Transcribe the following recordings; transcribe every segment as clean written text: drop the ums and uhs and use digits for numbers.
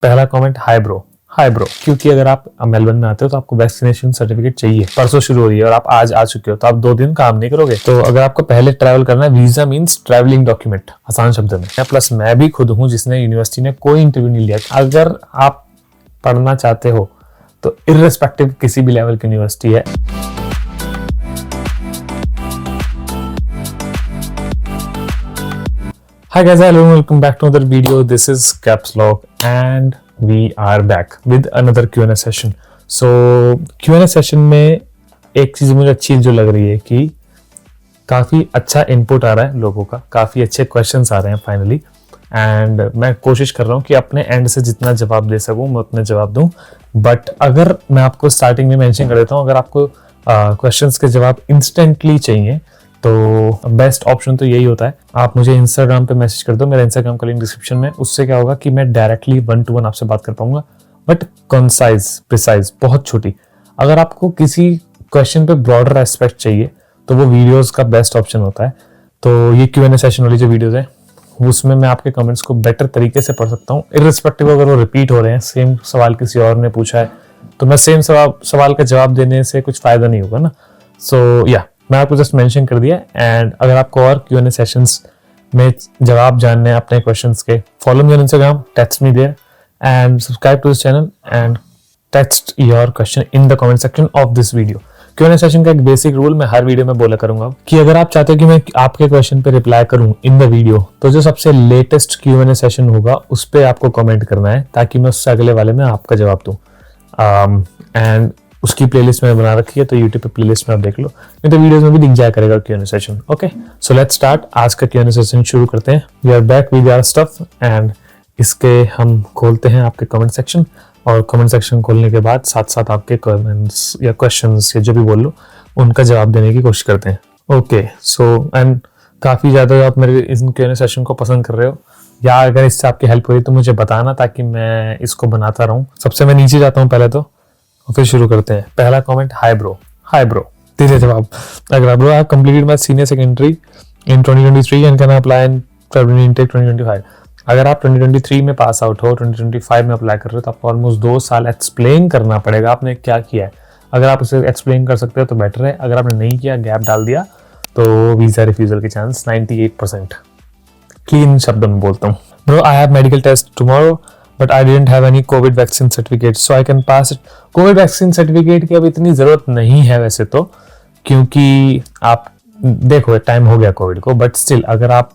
पहला comment, hi bro, क्योंकि अगर आप मेलबर्न में आते हो तो आपको वैक्सीनेशन सर्टिफिकेट चाहिए। परसों शुरू हो रही है और आप आज आ चुके हो तो आप 2 दिन काम नहीं करोगे। तो अगर आपको पहले ट्रैवल करना है, वीजा मींस ट्रैवलिंग डॉक्यूमेंट आसान शब्द में। प्लस मैं भी खुद हूं जिसने यूनिवर्सिटी में कोई इंटरव्यू नहीं लिया। अगर आप पढ़ना चाहते हो तो इर्रेस्पेक्टिव किसी भी लेवल की यूनिवर्सिटी है। Hi guys, hello, welcome back to another video. This is Caps Lock and we are back with another Q&A session. So Q&A session में एक चीज़ मुझे अच्छी जो लग रही है कि काफ़ी अच्छा इनपुट आ रहा है लोगों का, काफ़ी अच्छे क्वेश्चंस आ रहे हैं फाइनली, एंड मैं कोशिश कर रहा हूँ कि अपने एंड से जितना जवाब दे सकूँ मैं उतना जवाब दूँ। बट अगर मैं आपको स्टार्टिंग में मेंशन कर देता हूँ, अगर आपको क्वेश्चंस के जवाब इंस्टेंटली चाहिए तो बेस्ट ऑप्शन तो यही होता है, आप मुझे इंस्टाग्राम पे मैसेज कर दो। मेरा इंस्टाग्राम का लिंक डिस्क्रिप्शन में। उससे क्या होगा कि मैं डायरेक्टली 1-to-1 आपसे बात कर पाऊंगा, बट कंसाइज, प्रिसाइज, बहुत छोटी। अगर आपको किसी क्वेश्चन पे ब्रॉडर एस्पेक्ट चाहिए तो वो वीडियोस का बेस्ट ऑप्शन होता है। तो ये Q&A सेशन वाली जो वीडियोस है उसमें मैं आपके कमेंट्स को बेटर तरीके से पढ़ सकता हूँ, इर्रिस्पेक्टिव अगर वो रिपीट हो रहे हैं। सेम सवाल किसी और ने पूछा है तो मैं सेम सवाल का जवाब देने से कुछ फायदा नहीं होगा ना। सो या मैं आपको जस्ट मेंशन कर दिया। एंड अगर आपको और Q&A सेशंस में जवाब जानने हैं अपने क्वेश्चंस के, follow me on Instagram, text me there and subscribe to this channel and text your question in the comment section of this video. Q&A session का एक बेसिक रूल मैं हर वीडियो में बोला करूंगा कि अगर आप चाहते हो कि मैं आपके क्वेश्चन पे रिप्लाई करूं इन द वीडियो, तो जो सबसे लेटेस्ट Q&A सेशन होगा उस पर आपको कमेंट करना है ताकि मैं उससे अगले वाले में आपका जवाब दूं। एंड उसकी प्लेलिस्ट में बना रखी है, तो YouTube पे प्लेलिस्ट में आप देख लो, नहीं तो वीडियोस में भी दिख जाया करेगा Q&A session. Okay, so let's start. आज का Q&A सेशन शुरू करते हैं। We are back with our stuff and इसके हम खोलते हैं आपके कमेंट सेक्शन, और कमेंट सेक्शन खोलने के बाद साथ साथ आपके कमेंट्स या क्वेश्चंस या जो भी बोल लो उनका जवाब देने की कोशिश करते हैं। ओके, सो एंड काफ़ी ज़्यादा आप मेरे इस Q&A सेशन को पसंद कर रहे हो, या अगर इससे आपकी हेल्प हुई तो मुझे बताना ताकि मैं इसको बनाता रहूँ। सबसे मैं नीचे जाता हूँ पहले तो, और फिर शुरू करते हैं। पहला कमेंट, हाय ब्रो, तेरे जवाब। अगर bro, I have completed my senior secondary in 2023 and can apply in February intake 2025। अगर आप 2023 में पास आउट हो, 2025 में अप्लाई कर रहे हो तो आपको ऑलमोस्ट 2 साल एक्सप्लेन करना पड़ेगा आपने क्या किया है। अगर आप उसे एक्सप्लेन कर सकते हो तो बेटर है, अगर आपने नहीं किया, गैप डाल दिया, तो वीजा रिफ्यूजल के चांस 98%। क्लीन शब्दों में बोलता हूँ। Bro, I have medical test tomorrow but I didn't have any COVID vaccine certificate, so I can pass it. COVID vaccine certificate की अब इतनी ज़रूरत नहीं है वैसे तो, क्योंकि आप देखो टाइम हो गया कोविड को, बट स्टिल अगर आप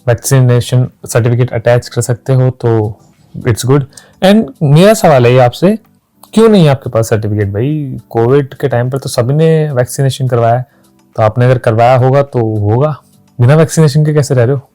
वैक्सीनेशन सर्टिफिकेट अटैच कर सकते हो तो इट्स गुड। एंड मेरा सवाल है आपसे, क्यों नहीं आपके पास सर्टिफिकेट भाई? कोविड के टाइम पर तो सभी ने वैक्सीनेशन करवाया, तो आपने अगर करवाया होगा तो होगा, बिना वैक्सीनेशन के कैसे रह रहे हो?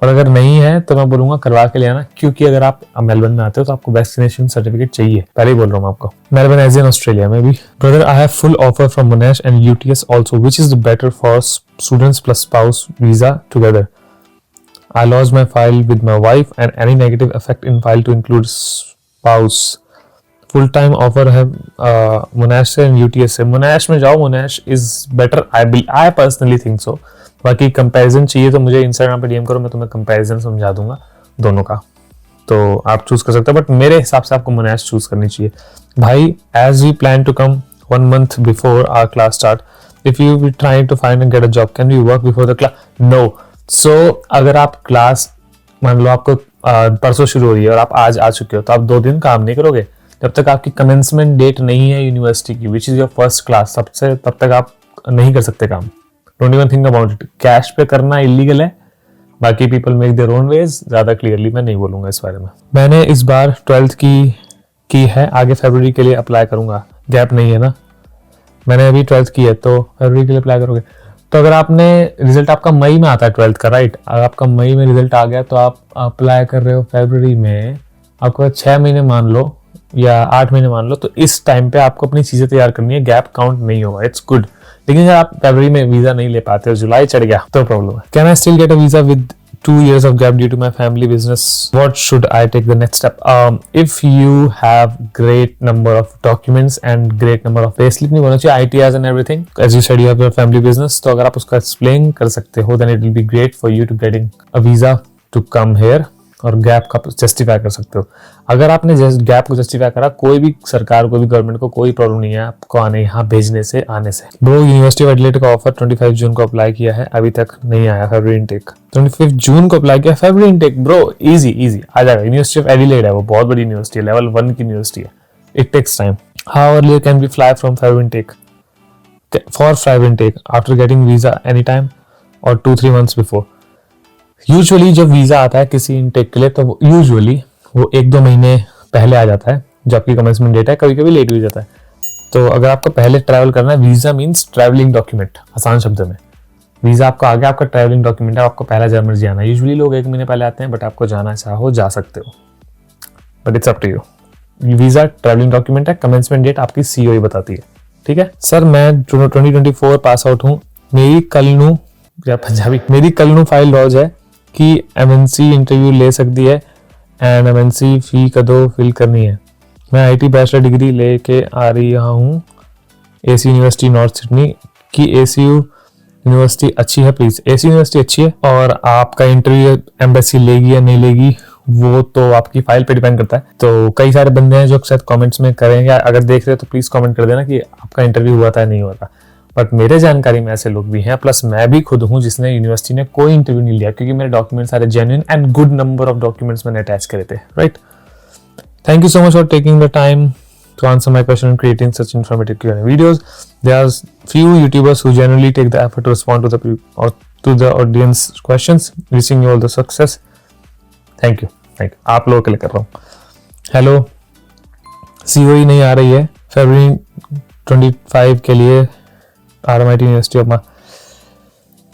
और अगर नहीं है तो मैं बोलूंगा करवा के ले आना, क्योंकि अगर आप मेलबर्न में आते हो तो आपको वैक्सीनेशन सर्टिफिकेट चाहिए। पहले ही बोल रहा हूँ आपको। मेलबर्न एज इन ऑस्ट्रेलिया में भी। Brother, I have full offer from Monash and UTS also, which is the better for students plus spouse visa together? I lost my file with my wife and any negative effect in file to include spouse. Full time offer है Monash से and UTS से। Monash में जाओ, Monash is better, I personally think so. बाकी comparison चाहिए तो मुझे Instagram पे DM करो, मैं तुम्हें कंपैरिजन समझा दूंगा दोनों का, तो आप चूज कर सकते हो। बट मेरे हिसाब से आपको मोनाश चूज करनी चाहिए भाई। As we plan to come 1 month before our class start, if you be trying to find and get a job, can you work before the class? No. So अगर आप क्लास, मान लो आपको परसों शुरू हो रही है और आप आज आ चुके हो तो आप 2 दिन काम नहीं करोगे जब तक आपकी कमेंसमेंट डेट नहीं है यूनिवर्सिटी की, which is your first class. तब तक आप नहीं कर सकते काम। Don't even think about it. Cash पे करना इलीगल है, बाकी people make their own ways. ज्यादा क्लियरली मैं नहीं बोलूंगा इस बारे में। मैंने इस बार 12th की है, आगे फरवरी के लिए अप्लाई करूंगा। गैप नहीं है ना, मैंने अभी 12th की है तो फरवरी के लिए अप्लाई करोगे। तो अगर आपने रिजल्ट आपका मई में आता है 12th का, राइट? अगर आपका मई में रिजल्ट आ गया तो आप अप्लाई कर रहे हो फरवरी में, आपको 6 महीने मान लो या 8 महीने मान लो, तो इस टाइम पे आपको अपनी चीजें तैयार करनी है, गैप काउंट नहीं होगा। It's good. लेकिन अगर आप फरवरी में वीजा नहीं ले पाते हो, जुलाई चढ़ गया तो प्रॉब्लम है। Can I still get a visa with 2 years of gap due to my family business? What should I take the next step? If you have great number of documents and great number of payslip नहीं बोलना चाहिए, ITRs and everything, as you said you have your family business, तो अगर आप उसका explain कर सकते हो then it will be great for you to getting a visa to come here. और गैप का जस्टिफाई कर सकते हो। अगर आपने गैप को जस्टिफाई करा, कोई भी सरकार को भी गवर्नमेंट को कोई प्रॉब्लम नहीं है आपको यहाँ भेजने से आने से। ब्रो यूनिवर्सिटी ऑफ एडिलेड का ऑफर 25 जून को अप्लाई किया है, अभी तक नहीं आया फरवरी इनटेक। 25 जून को अप्लाई किया, फरवरी इनटेक। ब्रो इजी आ जाएगा। यूनिवर्सिटी ऑफ एडिलेड है, वो बहुत बड़ी यूनिवर्सिटी है, लेवल 1 की यूनिवर्सिटी है। It takes time. How early can be fly from February intake? For February intake after getting visa any time और 2-3 months बिफोर। यूजुअली जब वीजा आता है किसी इनटेक के लिए तो यूजुअली वो 1-2 महीने पहले आ जाता है, जो आपकी कमेंसमेंट डेट है। कभी कभी लेट भी जाता है। तो अगर आपको पहले ट्रैवल करना है, वीजा मीन्स ट्रैवलिंग डॉक्यूमेंट, आसान शब्द में। वीजा आपका आगे आपका ट्रैवलिंग डॉक्यूमेंट है, आपको पहला जब मर्जी आना है। यूजुअली लोग 1 महीने पहले आते हैं, बट आपको जाना चाहो जा सकते हो, but it's up to you. Visa travelling document है, कमेंसमेंट डेट आपकी सीओई बताती है। ठीक है सर, मैं 2024 पास आउट हूँ। मेरी कल नू फाइल लॉज है कि MNC इंटरव्यू ले सकती है एंड MNC फी कदों फिल करनी है। मैं IT बैचलर डिग्री लेके आ रही हूँ AC यूनिवर्सिटी नॉर्थ सिडनी की। ACU यूनिवर्सिटी अच्छी है प्लीज? AC यूनिवर्सिटी अच्छी है, और आपका इंटरव्यू एम्बेसी लेगी या नहीं लेगी वो तो आपकी फाइल पे डिपेंड करता है। तो कई सारे बंदे हैं जो शायद कमेंट्स में करेंगे, अगर देख रहे हो तो प्लीज कमेंट कर देना कि आपका इंटरव्यू हुआ था या नहीं हुआ था। बट मेरे जानकारी में ऐसे लोग भी हैं, प्लस मैं भी खुद हूं जिसने यूनिवर्सिटी ने कोई इंटरव्यू नहीं लिया, क्योंकि मेरे डॉक्यूमेंट सारे genuine and good number of documents मैंने अटैच करे थे। Right, thank you so much for taking the time to answer my question and creating such informative Q&A videos. There are few YouTubers who generally take the effort to respond to the audience questions. Wishing you all the success. Thank you. आप लोगों के लिए कर रहा हूँ। Hello, COE नहीं आ रही है फरवरी 25 के लिए। RMIT यूनिवर्सिटी ऑफ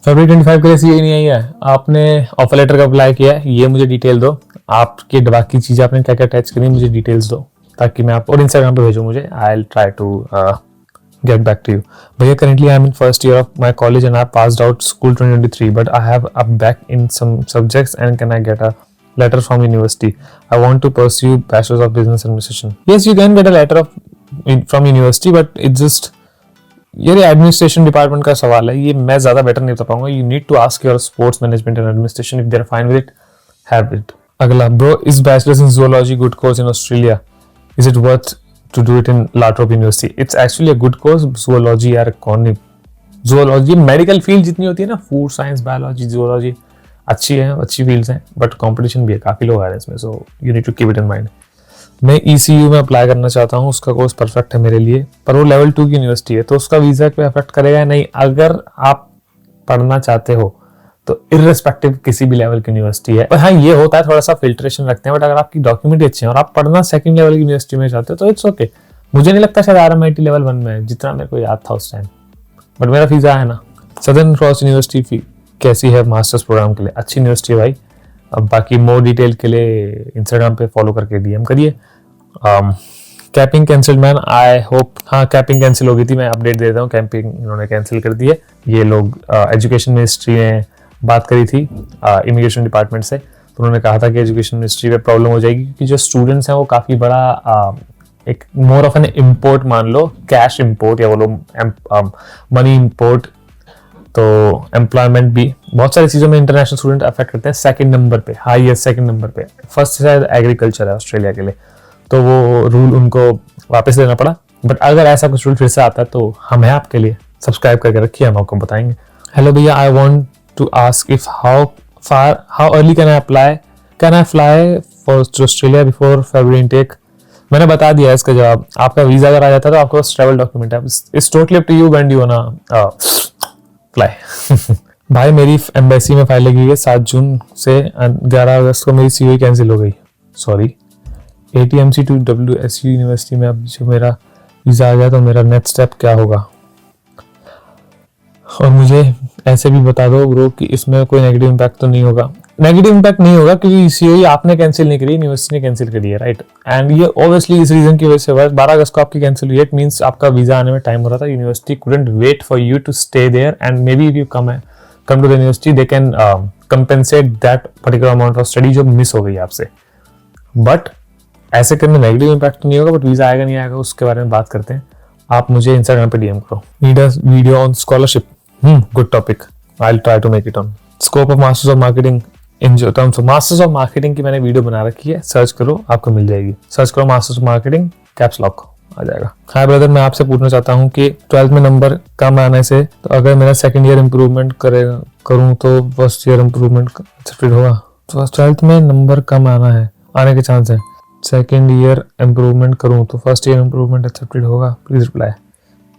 फरवरी 25 के लिए COE नहीं आई है। आपने ऑफर लेटर का अप्लाई किया है, ये मुझे डिटेल दो। आपके बाकी चीजें आपने क्या क्या अटैच करी, मुझे डिटेल्स दो ताकि मैं आप और इंस्टाग्राम पे भेजो मुझे। I will try to get back to you. भैया currently I am in first year of my college and I passed out school 2023 but I have a back in some subjects and can I get a letter from university? I want to pursue bachelor's of business administration. Yes, you can get a letter from university, but it's just ये administration department का सवाल है, ये मैं ज्यादा better नहीं बता पाऊंगा। You need to ask your sports management and administration, if they are fine with it, have it. अगला, bro is bachelors in zoology good course in Australia? Is it worth to do it in La Trobe university? It's actually a good course. zoology यार कौन नहीं, zoology medical field जितनी होती है ना, food science, biology, zoology अच्छी है, अच्छी फील्ड्स हैं, बट कंपटीशन भी है, काफी लोग आ रहे हैं इसमें, so you need to keep it in mind. मैं ECU में अप्लाई करना चाहता हूँ, उसका कोर्स परफेक्ट है मेरे लिए, पर वो लेवल 2 की यूनिवर्सिटी है, तो उसका वीजा पे अफेक्ट करेगा या नहीं? अगर आप पढ़ना चाहते हो तो इररिस्पेक्टिव किसी भी लेवल की यूनिवर्सिटी है, पर हाँ ये होता है थोड़ा सा फिल्ट्रेशन रखते हैं, बट अगर आपकी डॉक्यूमेंट अच्छे हैं और आप पढ़ना सेकंड लेवल की यूनिवर्सिटी में चाहते हो तो इट्स ओके। मुझे नहीं लगता शायद RMIT लेवल 1 में है, जितना मेरे को याद था उस टाइम, बट मेरा वीजा है ना। सदर्न क्रॉस यूनिवर्सिटी कैसी है मास्टर्स प्रोग्राम के लिए? अच्छी यूनिवर्सिटी है भाई। अब बाकी मोर डिटेल के लिए इंस्टाग्राम पे फॉलो करके DM करिए। Capping cancel man, I hope. हाँ, कैपिंग कैंसिल हो गई थी, मैं अपडेट दे देता हूँ, कैंपिंग इन्होंने कैंसिल कर दी है। ये लोग एजुकेशन मिनिस्ट्री ने बात करी थी इमिग्रेशन डिपार्टमेंट से, तो उन्होंने कहा था कि एजुकेशन मिनिस्ट्री पे प्रॉब्लम हो जाएगी, क्योंकि जो स्टूडेंट्स हैं वो काफ़ी बड़ा एक मोर ऑफ एन इम्पोर्ट मान लो, कैश इम्पोर्ट या बोलो मनी इम्पोर्ट। तो एम्प्लॉयमेंट भी बहुत सारी चीज़ों में इंटरनेशनल स्टूडेंट अफेक्ट करते हैं। सेकंड नंबर पे, हाईएस्ट सेकंड नंबर पे, फर्स्ट शायद एग्रीकल्चर है ऑस्ट्रेलिया के लिए, तो वो रूल उनको वापस लेना पड़ा। बट अगर ऐसा कुछ रूल फिर से आता है तो हम हैं आपके लिए, सब्सक्राइब करके रखिए, हम आपको बताएंगे। हेलो भैया, I want to ask if how early can I fly for Australia before February intake? मैंने बता दिया है इसका जवाब। आपका वीजा अगर आ जाता है तो आपके पास ट्रैवल डॉक्यूमेंट है, it's totally up to you when you wanna fly. भाई मेरी एम्बेसी में फाइल लगी हुई है 7 जून से 11 अगस्त को मेरी COE कैंसिल हो गई। Sorry, ATMC to WSU university में अब जो मेरा वीजा आ गया तो मेरा नेक्स्ट स्टेप क्या होगा? और मुझे ऐसे भी बता दो ब्रो कि इसमें कोई नेगेटिव इम्पैक्ट तो नहीं होगा। नेगेटिव इम्पैक्ट नहीं होगा क्योंकि COE आपने कैंसिल नहीं करी, यूनिवर्सिटी ने कैंसिल करी है, राइट। एंड ये ऑब्वियसली इस रीजन की वजह से हुआ। 12 अगस्त को आपकी कैंसिल हुई, इट मींस आपका वीजा आने में टाइम हो रहा था। University couldn't wait for you to stay there and maybe if you come to the university they can compensate that particular amount of study जो मिस हो गई आपसे। बट ऐसे करने नेगेटिव इम्पैक्ट नहीं होगा, बट वीजा आएगा नहीं आएगा उसके बारे में बात करते हैं। आप मुझे इंस्टाग्राम पे DM करो। Need a video on scholarship, good topic, I will try to make it on. Scope of masters of marketing in जो terms of masters of marketing की मैंने वीडियो बना रखी है, सर्च करो आपको मिल जाएगी। सर्च करो masters of marketing caps lock आ जाएगा। हाय ब्रदर, मैं आपसे पूछना चाहता हूँ कि 12th में नंबर कम आने से तो अगर मेरा सेकंड ईयर इम्प्रूवमेंट करूँ तो फर्स्ट ईयर इम्प्रूवमेंट एक्सेप्टेड होगा? तो 12th में नंबर कम आने के चांस है। सेकंड ईयर इम्प्रूवमेंट करूँ तो फर्स्ट ईयर इम्प्रूवमेंट एक्सेप्टेड होगा? Please reply.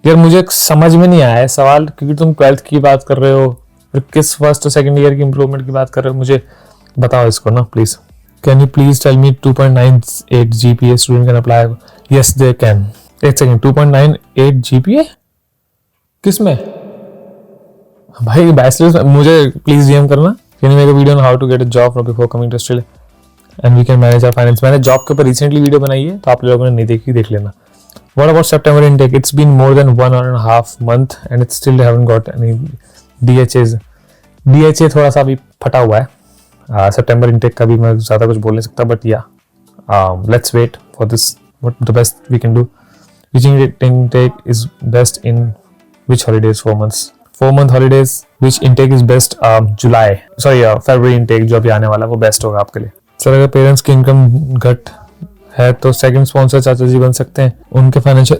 यार मुझे समझ में नहीं आया है सवाल, क्योंकि तुम 12th की बात कर रहे हो, फिर किस फर्स्ट और सेकंड ईयर की इम्प्रूवमेंट की बात कर रहे हो, मुझे बताओ इसको ना please. Can you please tell me 2.98 GPA student can apply? Yes they can. एक सेकंड, 2.98 GPA किस में भाई? बैचलर्स। मुझे प्लीज डीएम करना। Can you make a video on how to get a job before coming to Australia and we can manage our finance. मैंने job के ऊपर recently video बनाई है, तो आप लोगों ने नहीं देखी, देख लेना। What about September intake? It's been more than 1.5 month and it's still haven't got any DHAs. DHA थोड़ा सा अभी फटा हुआ है। September intake का भी मैं ज़्यादा कुछ बोल नहीं सकता, but yeah, let's wait for this. What the best we can do? Which intake is best in which holidays? 4 months. 4-month holidays. Which intake is best? February intake जो अभी आने वाला है वो बेस्ट होगा आपके लिए। सर अगर पेरेंट्स की इनकम घट है तो सेकंड स्पॉन्सर चाचा जी बन सकते हैं? उनके फाइनेंशियल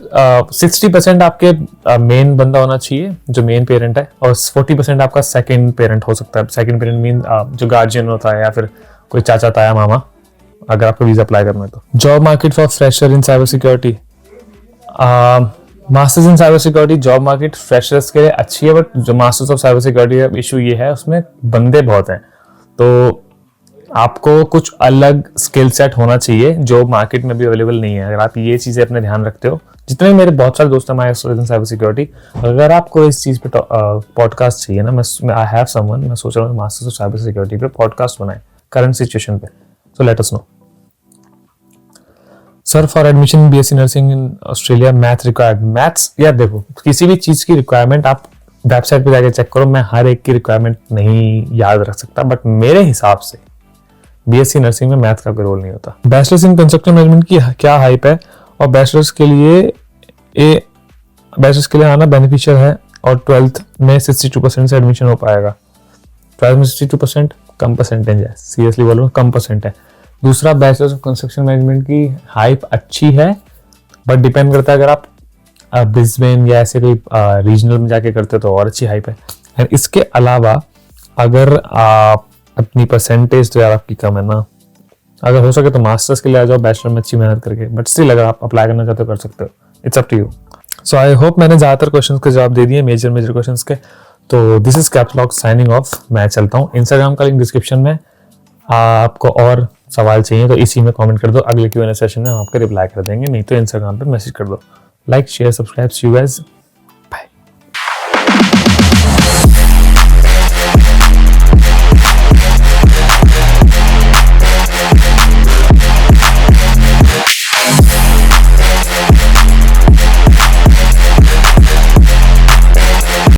60% आपके मेन बंदा होना चाहिए जो मेन पेरेंट है, और 40% आपका सेकंड पेरेंट हो सकता है। सेकंड पेरेंट मीन जो गार्जियन होता है या फिर कोई चाचा ताया मामा, अगर आपको वीजा अप्लाई करना है तो। Job market for fresher in cyber security. Masters in cyber security job market freshers के लिए अच्छी है, बट जो मास्टर्स ऑफ साइबर सिक्योरिटी का इशू ये है उसमें बंदे बहुत हैं, तो आपको कुछ अलग स्किल सेट होना चाहिए जो मार्केट में भी अवेलेबल नहीं है। अगर आप ये चीज़ें अपने ध्यान रखते हो, जितने मेरे बहुत सारे दोस्त हैं मास्टर्स इन साइबर सिक्योरिटी, अगर आपको इस चीज़ पे पॉडकास्ट चाहिए ना, मैं आई हैव समवन, मैं सोच रहा हूँ मास्टर्स ऑफ साइबर सिक्योरिटी पे पॉडकास्ट बनाए करंट सिचुएशन पे, so let us know. Sir for admission BSc nursing in Australia math required? Maths यार देखो, किसी भी चीज़ की रिक्वायरमेंट आप वेबसाइट पे जाके चेक करो। मैं हर एक की रिक्वायरमेंट नहीं याद रख सकता, बट मेरे हिसाब से BSc नर्सिंग में मैथ का कोई रोल नहीं होता। बैचलर्स इन कंस्ट्रक्शन मैनेजमेंट की क्या हाइप है, और बैचलर्स के लिए आना बेनिफिशियल है, और 12th में 62% से एडमिशन हो पाएगा? 12th में 62% कम परसेंटेज है, सीरियसली बोलो कम परसेंट है। दूसरा, बैचलर्स ऑफ कंस्ट्रक्शन मैनेजमेंट की हाइप अच्छी है, बट डिपेंड करता है, अगर आप ब्रिस्बेन या ऐसे कोई रीजनल में जाके करते हो तो और अच्छी हाइप है। और इसके अलावा अगर आप अपनी परसेंटेज तो यार आपकी कम है ना, अगर हो सके तो मास्टर्स के लिए आ जाओ बैचलर में अच्छी मेहनत करके, बट स्टिल अगर आप अप्लाई करना चाहते हो कर सकते हो, it's up to you. So I hope मैंने ज़्यादातर क्वेश्चंस के जवाब दे दिए, मेजर क्वेश्चंस के। तो this is caps lock signing off. मैं चलता हूँ। इंस्टाग्राम का लिंक डिस्क्रिप्शन में। आपको और सवाल चाहिए तो इसी में कमेंट कर दो, अगले Q&A सेशन में हम आपको रिप्लाई कर देंगे, नहीं तो इंस्टाग्राम पर मैसेज कर दो। Like share subscribe, see you guys.